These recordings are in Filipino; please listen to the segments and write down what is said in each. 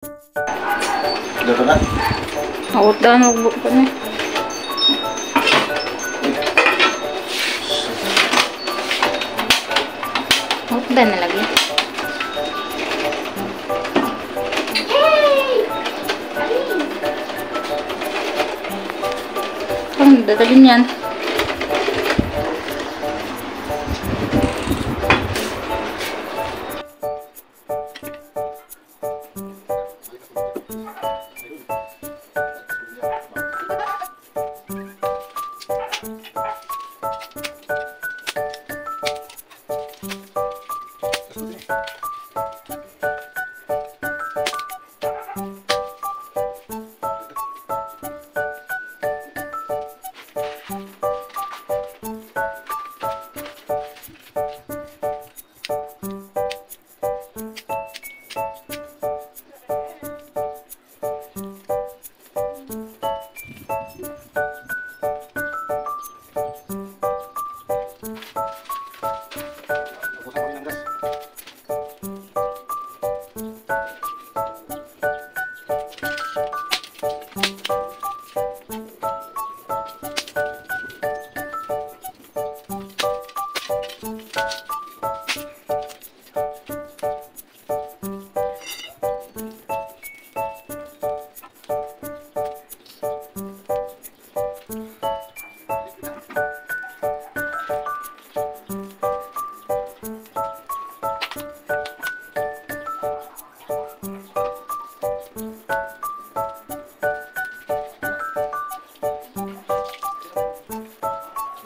Dito na. Awat daan huwag ko na. Awat daan na lagi. Ang dadalhin yan.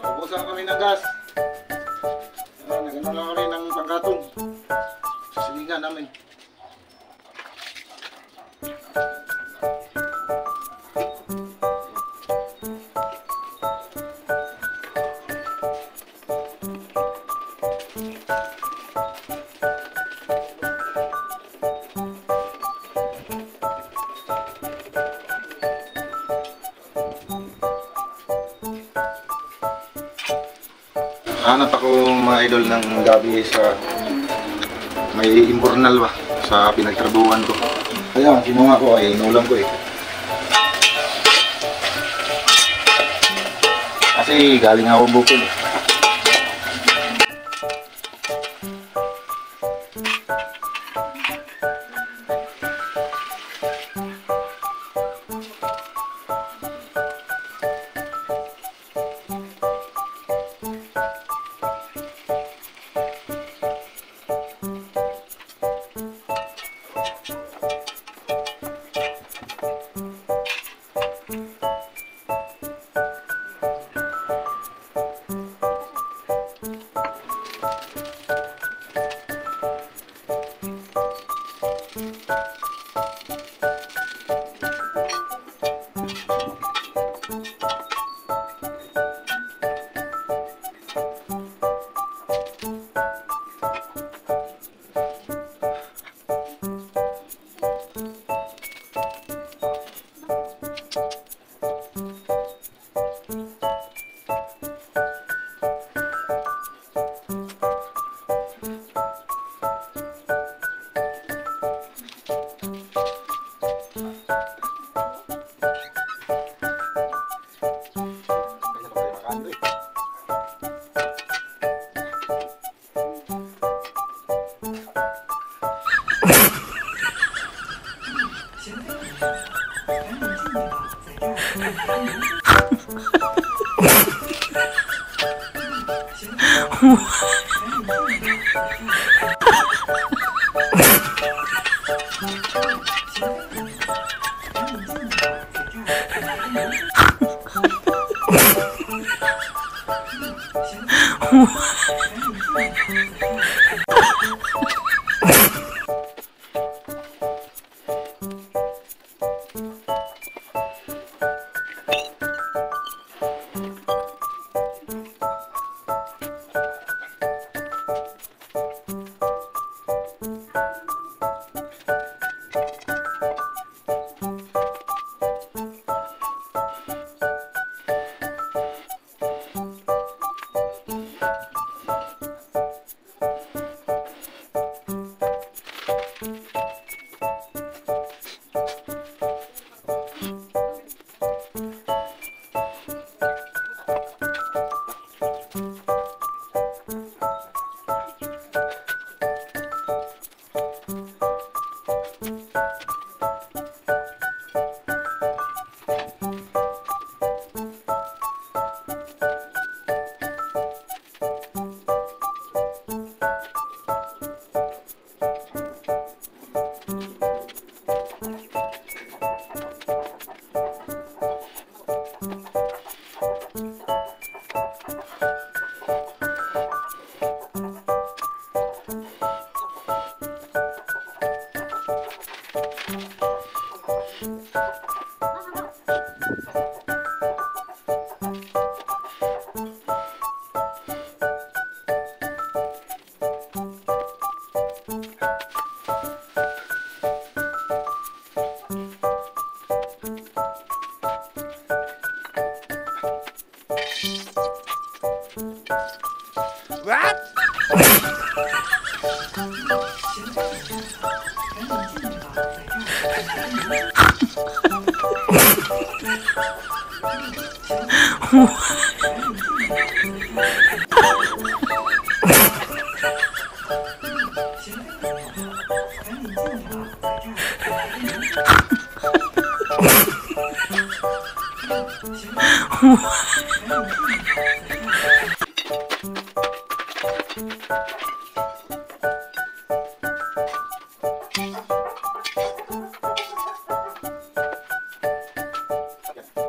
Naubusan kami ng gas. Nagano lang kami ng panggatong. Sa silingan namin. Hanap ako mga idol ng gabi sa may imbornal ba sa pinagtrabuhan ko. Kaya kinuha ko ay inulam ko eh. Kasi galing ako bukol eh.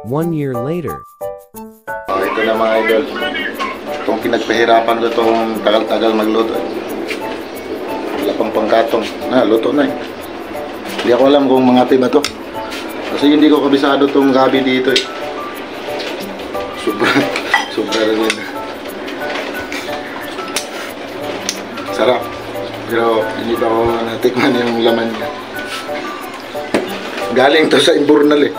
One year later. Ito na mga idol. Itong pinagpahirapan ko itong tagal-tagal magluto. Wala pang pangkatong. Luto na eh. Hindi ako alam kung mga tiba to. Kasi hindi ko kabisado itong gabi dito eh. Sobra rin. Sarap. Pero hindi pa ako natikman yung laman niya. Galing to sa Imburnal eh.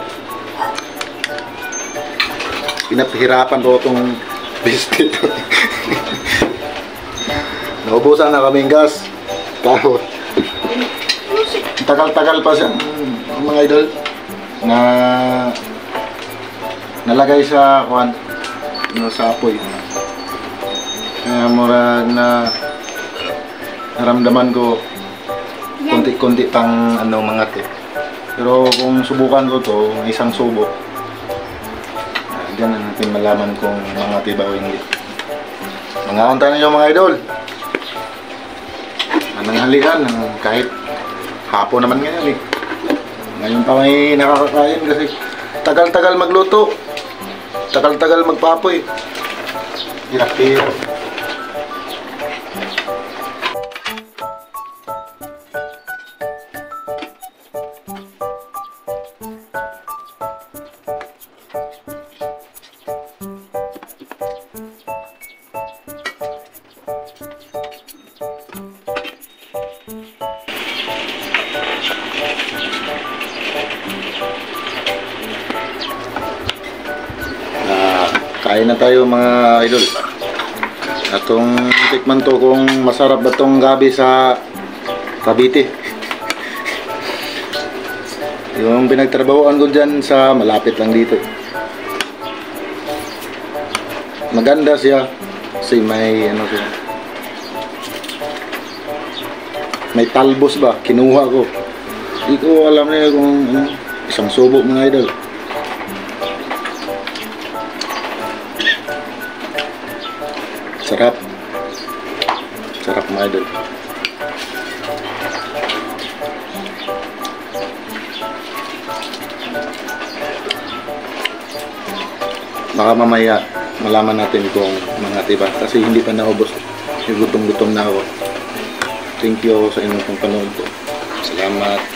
Pinapahirapan ko itong beast dito. Naubusan na kaming gas. Tapos tagal-tagal pa siya mga idol na nalagay sa kuwan sa apoy. Kaya murag na naramdaman ko konti-konti pang mga te. Pero kung subukan ko to, isang subo, diyan na natin malaman kung mga tiba o hindi. Mga kanta ninyo mga idol. Nananghalikan kahit hapon naman ngayon eh. Ngayon pa may nakakakain kasi tagal-tagal magluto. Tagal-tagal magpapoy. Hirap-hirap. Kain na tayo mga idol. Atong tikman to kung masarap ba tong gabi sa Cavite. Yung pinagtrabahoan ko dyan sa malapit lang dito. Maganda siya kasi may siya. May talbos ba? Kinuha ko. Hindi ko alam na kung isang subo mga idol. Sarap. Sarap mga idol. Baka mamaya malaman natin kung mga tiba. Kasi hindi pa naubos. Gutom-gutom na ako. Thank you sa inyong panonood po. Salamat.